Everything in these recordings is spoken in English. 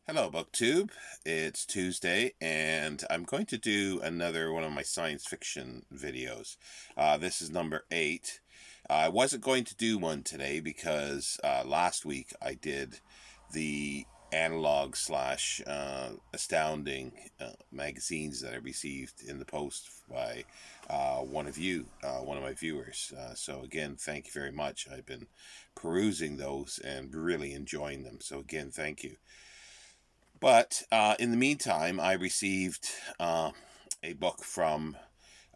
Hello, BookTube. It's Tuesday, and I'm going to do another one of my science fiction videos. This is number 8. I wasn't going to do one today because last week I did the analog slash astounding magazines that I received in the post by one of you, one of my viewers. So again, thank you very much. I've been perusing those and really enjoying them. So again, thank you. But in the meantime, I received a book from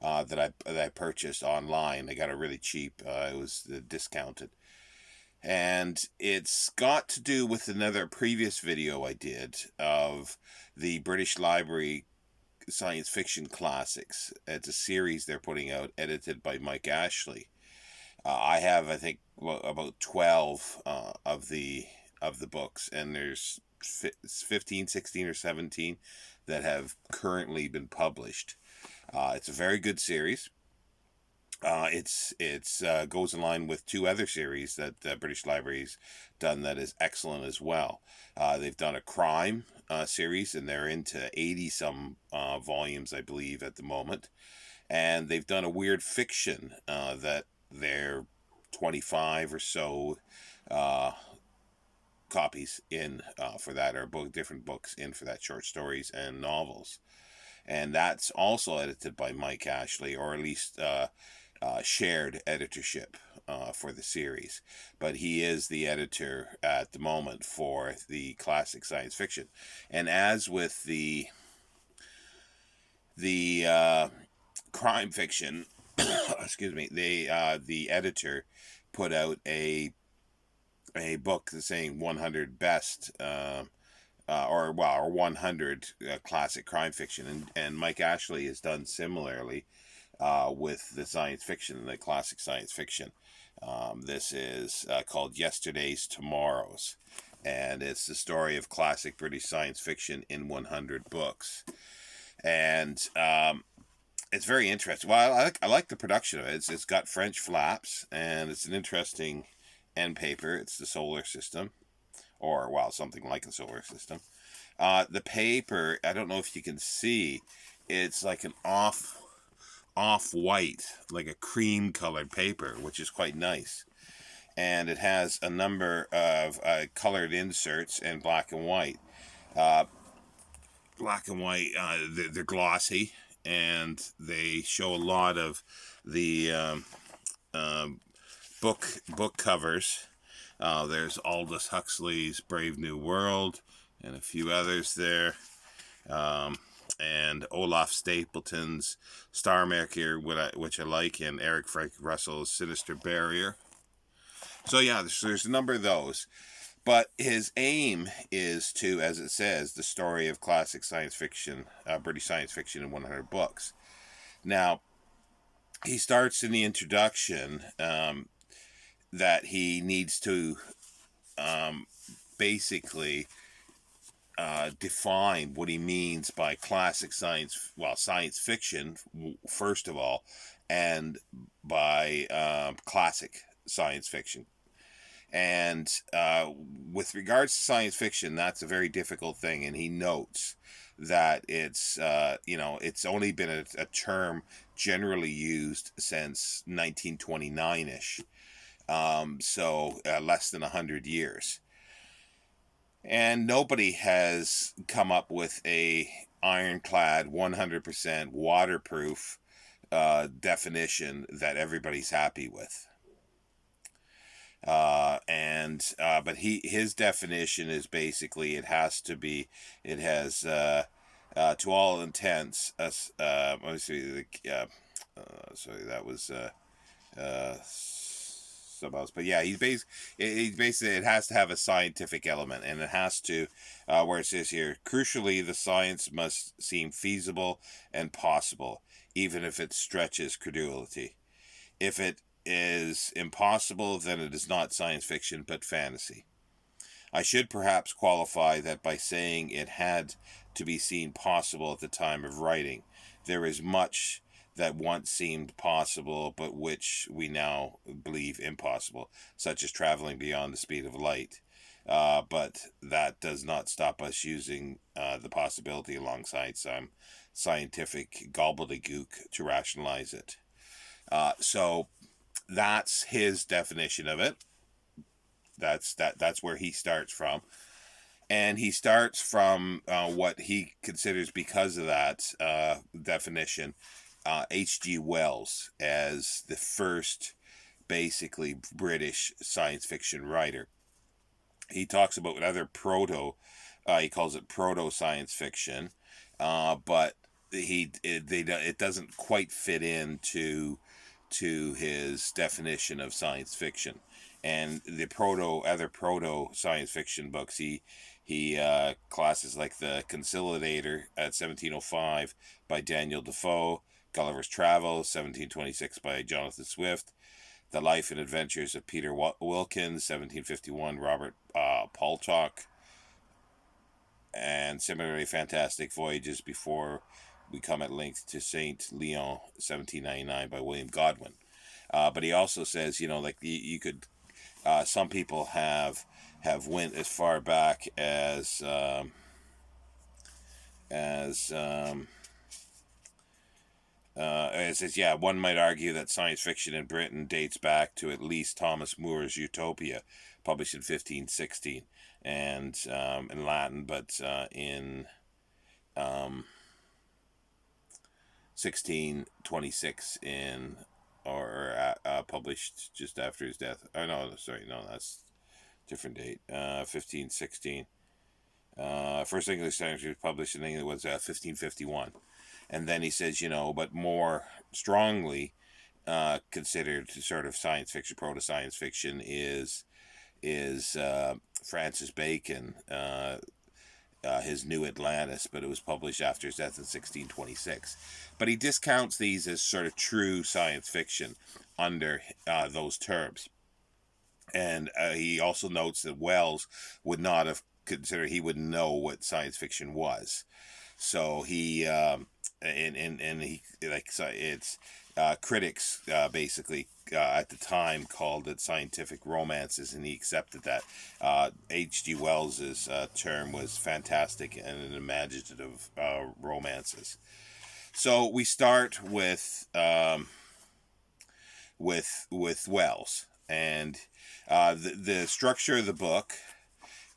that I purchased online. I got it really cheap. It was discounted, and it's got to do with another previous video I did of the British Library science fiction classics. It's a series they're putting out, edited by Mike Ashley. I have, I think, about 12 of the books, and there's 15, 16, or 17 that have currently been published. It's a very good series. It's goes in line with two other series that the British Library's done that is excellent as well. They've done a crime series, and they're into 80 some volumes, I believe, at the moment. And they've done a weird fiction that they're 25 or so uh, copies in for that, or different books in for that, short stories and novels. And that's also edited by Mike Ashley, or at least shared editorship for the series. But he is the editor at the moment for the classic science fiction. And as with the crime fiction, excuse me, the editor put out a book saying 100 best or 100 classic crime fiction, and Mike Ashley has done similarly with the science fiction, the classic science fiction. This is called Yesterday's Tomorrows, and it's the story of classic British science fiction in 100 books. And it's very interesting. Well, I like the production of it. It's got French flaps, and it's an interesting end paper. It's the solar system, or well, something like a solar system. The paper, I don't know if you can see, it's like an off white, like a cream colored paper, which is quite nice. And it has a number of colored inserts in black and white. Uh, Black and white, they're glossy, and they show a lot of the book covers. There's Aldous Huxley's Brave New World, and a few others there. Um, and Olaf Stapleton's Star Maker, which I like, and Eric Frank Russell's Sinister Barrier. So yeah, there's a number of those. But his aim is to, as it says, the story of classic science fiction, British science fiction in 100 books. Now, he starts in the introduction that he needs to um, basically define what he means by classic science fiction, first of all, and by classic science fiction. And with regards to science fiction, that's a very difficult thing. And he notes that it's only been a term generally used since 1929 ish. So less than 100 years. And nobody has come up with a ironclad 100% waterproof definition that everybody's happy with. But his definition is basically it has to all intents let me see sorry, that was something else. But yeah, he basically, it has to have a scientific element, and it has to where it says here, crucially, the science must seem feasible and possible, even if it stretches credulity. If it is impossible, then it is not science fiction but fantasy. I should perhaps qualify that by saying it had to be seen possible at the time of writing. There is much that once seemed possible but which we now believe impossible, such as traveling beyond the speed of light. But that does not stop us using the possibility alongside some scientific gobbledygook to rationalize it. So that's his definition of it. That's where he starts from, and he starts from what he considers, because of that definition, H.G. Wells as the first basically British science fiction writer. He talks about other he calls it proto science fiction, but it doesn't quite fit into to his definition of science fiction. And the other proto science fiction books, he classes like The Conciliator at 1705 by Daniel Defoe, Gulliver's Travels 1726 by Jonathan Swift, The Life and Adventures of Peter Wilkins 1751 Robert Palchuk, and similarly Fantastic Voyages Before We Come at Length to Saint Leon 1799 by William Godwin. But he also says, like you could, some people have went as far back as it says, yeah, one might argue that science fiction in Britain dates back to at least Thomas More's Utopia, published in 1516, and in Latin, but in 1626 published just after his death. Oh no, sorry, no, that's different date. 1516. First English science was published in England was 1551. And then he says, but more strongly considered sort of science fiction, proto science fiction is Francis Bacon, his New Atlantis, but it was published after his death in 1626. But he discounts these as sort of true science fiction under those terms. And he also notes that Wells would not have considered, he would know what science fiction was. So he and he, like, so it's critics basically at the time called it scientific romances, and he accepted that. H.G. Wells's term was fantastic and imaginative romances. So we start with Wells, and the structure of the book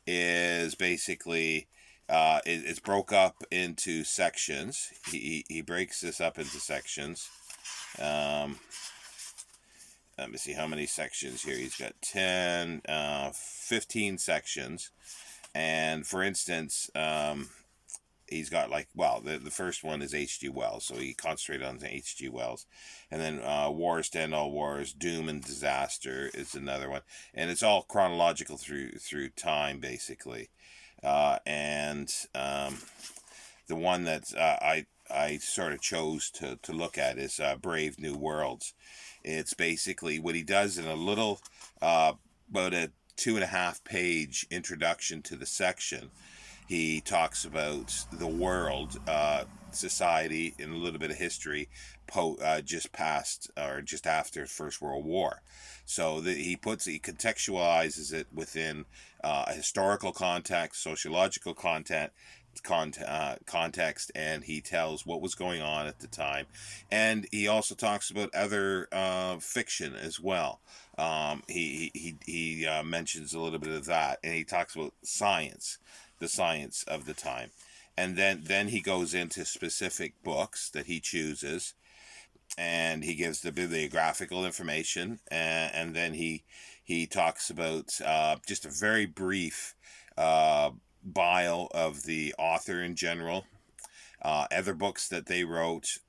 is basically it's broke up into sections. He breaks this up into sections. Let me see how many sections here. He's got 15 sections. And for instance, he's got the first one is H.G. Wells. So he concentrated on H.G. Wells. And then Wars to End All Wars, Doom and Disaster is another one. And it's all chronological through time, basically. And the one that I sort of chose to look at is Brave New Worlds. It's basically what he does in a little, about a 2.5 page introduction to the section. He talks about the world, society, and a little bit of history just past or just after First World War. So he contextualizes it within a historical context, sociological context, and he tells what was going on at the time. And he also talks about other fiction as well. He mentions a little bit of that, and he talks about the science of the time. And then he goes into specific books that he chooses, and he gives the bibliographical information, and then he talks about just a very brief bio of the author in general, other books that they wrote,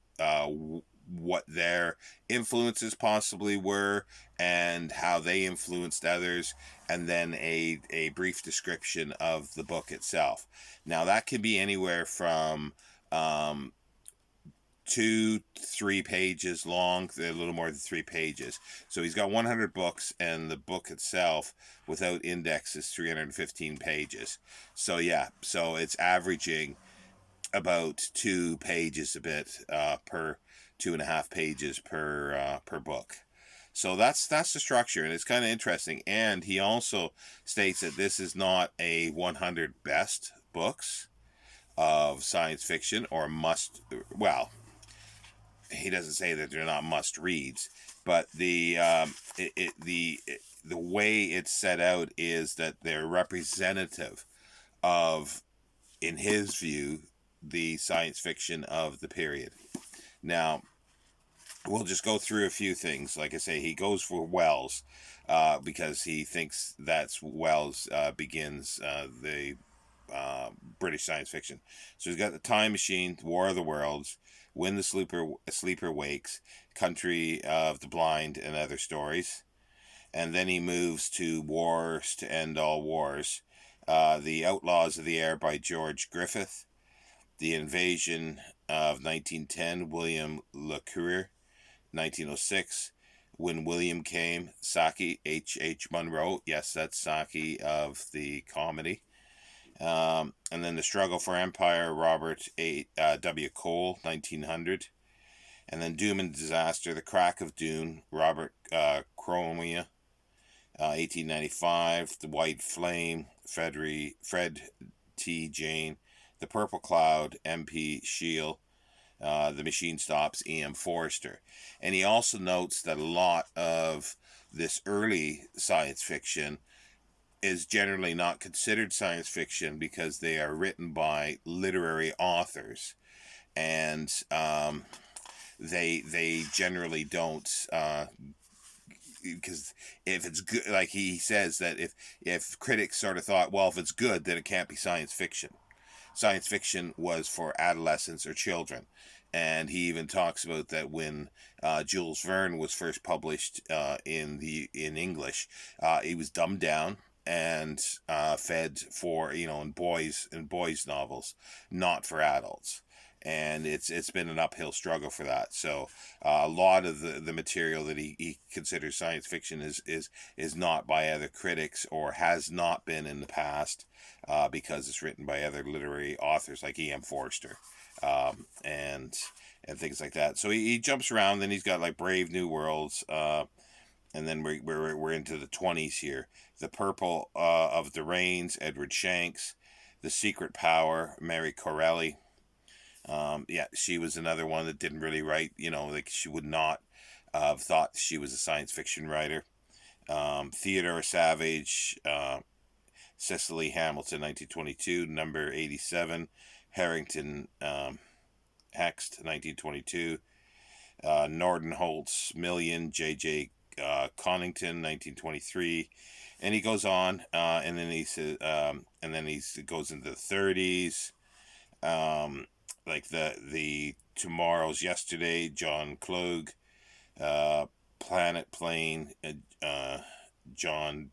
what their influences possibly were, and how they influenced others, and then a brief description of the book itself. Now that can be anywhere from 2-3 pages long, a little more than 3 pages. So he's got 100 books, and the book itself without index is 315 pages. So yeah, so it's averaging about 2 pages a bit per 2.5 pages per book. So that's the structure, and it's kind of interesting. And he also states that this is not a 100 best books of science fiction or must. Well, he doesn't say that they're not must reads, but the way it's set out is that they're representative of, in his view, the science fiction of the period. Now, we'll just go through a few things. Like I say, he goes for Wells because he thinks that's Wells begins the British science fiction. So he's got The Time Machine, War of the Worlds, When the Sleeper Wakes, Country of the Blind, and Other Stories. And then he moves to Wars to End All Wars, The Outlaws of the Air by George Griffith, The Invasion of 1910, William Le Coeur, 1906, When William Came, Saki, H. Munro. Yes, that's Saki of the comedy. And then The Struggle for Empire, Robert W. Cole, 1900. And then Doom and Disaster, The Crack of Dune, Robert Cromia, 1895. The White Flame, Fred T. Jane. The Purple Cloud, M.P. Shiel. The Machine Stops, E.M. Forster. And he also notes that a lot of this early science fiction is generally not considered science fiction because they are written by literary authors, and they generally don't, because if it's good, like he says that if critics sort of thought, well, if it's good, then it can't be science fiction. Science fiction was for adolescents or children. And he even talks about that when Jules Verne was first published in English, he was dumbed down and fed for, in boys novels, not for adults. And it's been an uphill struggle for that. So a lot of the material that he considers science fiction is not by other critics, or has not been in the past, because it's written by other literary authors like E.M. Forster, and things like that. So he jumps around. Then he's got like Brave New Worlds, and then we're into the 20s here. The Purple of the Rains, Edward Shanks. The Secret Power, Mary Corelli. Yeah, she was another one that didn't really write, like she would not have thought she was a science fiction writer. Theodore Savage, Cecily Hamilton, 1922, number 87. Harrington Hext, 1922. Nordenholtz, Million, J.J. Connington, 1923. And he goes on, and then he goes into the 30s. Like the Tomorrow's Yesterday, John Klug. Planet Plane, John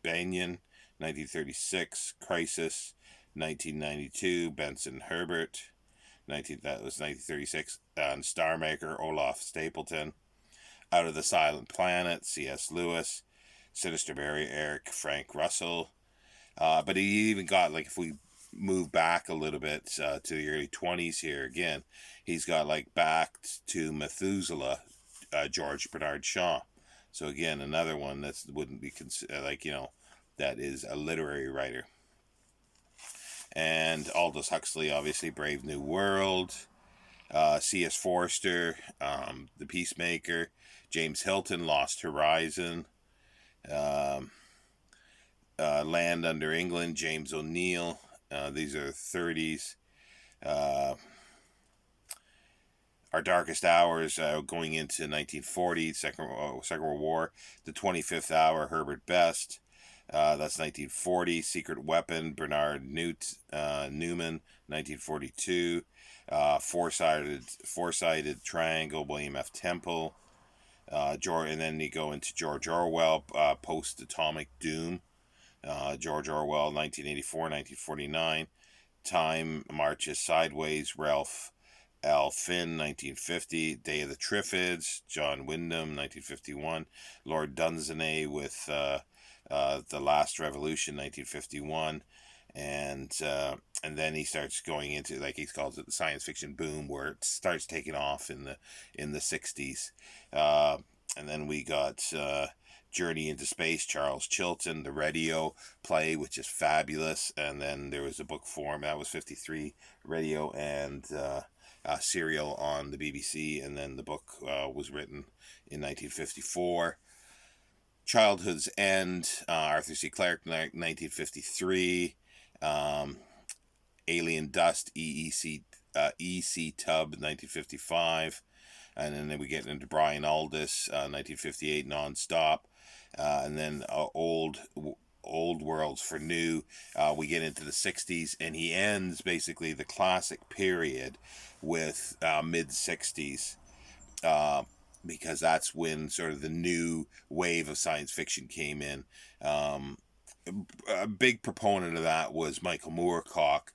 Banyan, 1936. Crisis, 1992. Benson Herbert, that was 1936. And Star Maker, Olaf Stapleton. Out of the Silent Planet, C.S. Lewis. Sinister Barrier, Frank Russell. But he even got, like, if we move back a little bit to the early 20s here again, he's got like Back to Methuselah, George Bernard Shaw. So again, another one that wouldn't be that is a literary writer. And Aldous Huxley, obviously, Brave New World. C.S. Forster, The Peacemaker. James Hilton, Lost Horizon. Land Under England, James O'Neill. These are 30s. Our Darkest Hours, going into 1940, Second World War. The 25th Hour, Herbert Best. That's 1940. Secret Weapon, Bernard Newman, 1942. Four-sided Triangle, William F. Temple. And then you go into George Orwell, Post-Atomic Doom. George Orwell, 1984, 1949. Time Marches Sideways, Ralph L. Finn, 1950. Day of the Triffids, John Wyndham, 1951. Lord Dunsany with The Last Revolution, 1951. And then he starts going into, like he calls it, the science fiction boom, where it starts taking off in the 60s. And then we got Journey into Space, Charles Chilton, the radio play, which is fabulous. And then there was a book form, that was 53, radio and serial on the BBC. And then the book was written in 1954. Childhood's End, Arthur C. Clarke, 1953. Alien Dust, E.C. Tubb, 1955. And then we get into Brian Aldiss, 1958, Nonstop. And then Old Worlds for New. We get into the 60s, and he ends basically the classic period with mid-60s. Because that's when sort of the new wave of science fiction came in. A big proponent of that was Michael Moorcock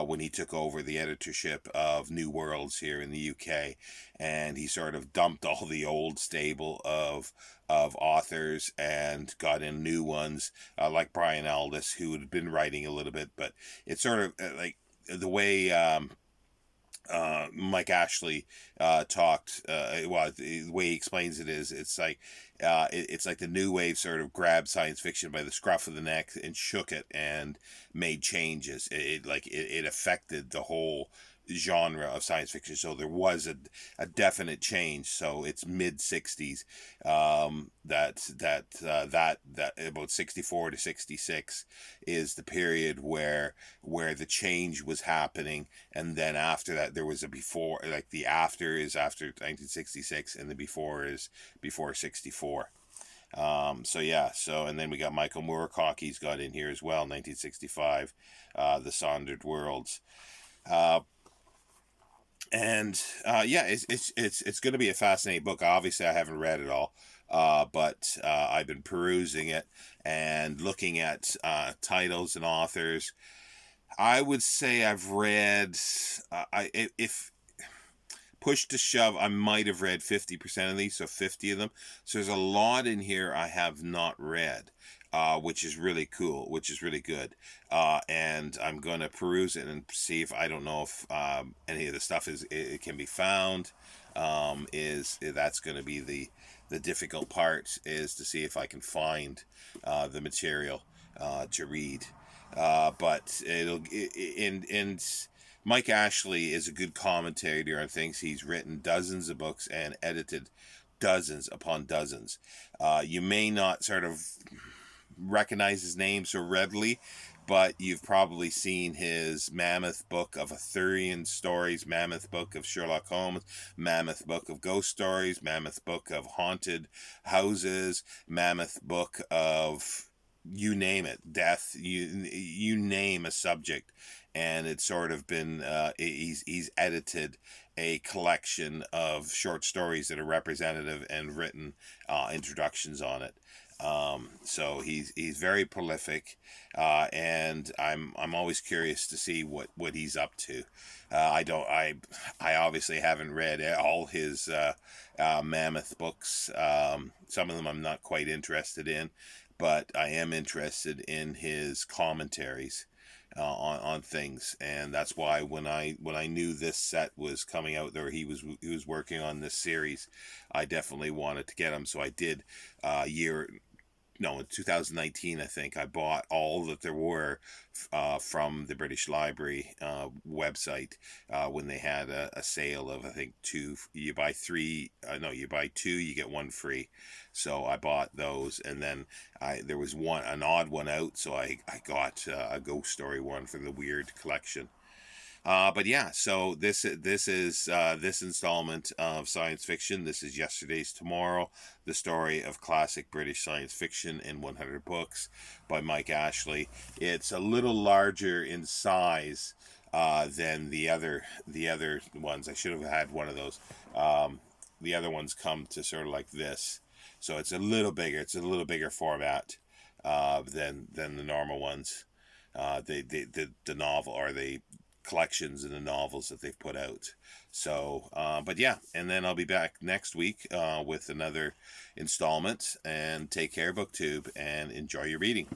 when he took over the editorship of New Worlds here in the UK, and he sort of dumped all the old stable of authors and got in new ones like Brian Aldiss, who had been writing a little bit, but it's sort of like the way Mike Ashley talked. Well, the way he explains it is, it's like the new wave sort of grabbed science fiction by the scruff of the neck and shook it and made changes. It affected the whole genre of science fiction. So there was a definite change. So it's mid-60s that about 64 to 66 is the period where the change was happening, and then after that there was a before, like the after is after 1966 and the before is before 64. And then we got Michael Moorcock, he's got in here as well, 1965, The Sondered Worlds. It's going to be a fascinating book. Obviously, I haven't read it all, but I've been perusing it and looking at titles and authors. I would say I've read, if push to shove, I might have read 50% of these, so 50 of them. So there's a lot in here I have not read. Which is really cool, which is really good. And I'm going to peruse it and see if, I don't know if any of the stuff it can be found. That's going to be the difficult part, is to see if I can find the material to read. But Mike Ashley is a good commentator on things. He's written dozens of books and edited dozens upon dozens. You may not sort of recognize his name so readily, but you've probably seen his mammoth book of Arthurian stories, mammoth book of Sherlock Holmes, mammoth book of ghost stories, mammoth book of haunted houses, mammoth book of, you name it, death, you name a subject, and it's sort of been he's edited a collection of short stories that are representative and written introductions on it. So he's very prolific, and I'm always curious to see what he's up to. I obviously haven't read all his mammoth books. Some of them I'm not quite interested in, but I am interested in his commentaries on things, and that's why when I knew this set was coming out, or he was working on this series, I definitely wanted to get him. So I did in 2019, I think, I bought all that there were from the British Library website when they had a sale of, I think, you buy two, you get one free. So I bought those, and then there was an odd one out, so I got a ghost story one for the weird collection. But yeah, so this is this installment of science fiction. This is Yesterday's Tomorrow, the story of classic British science fiction in 100 books by Mike Ashley. It's a little larger in size than the other ones. I should have had one of those. The other ones come to sort of like this, so it's a little bigger. It's a little bigger format than the normal ones. The novel, or the collections and the novels that they've put out. So but yeah, and then I'll be back next week with another installment. And take care, BookTube, and enjoy your reading.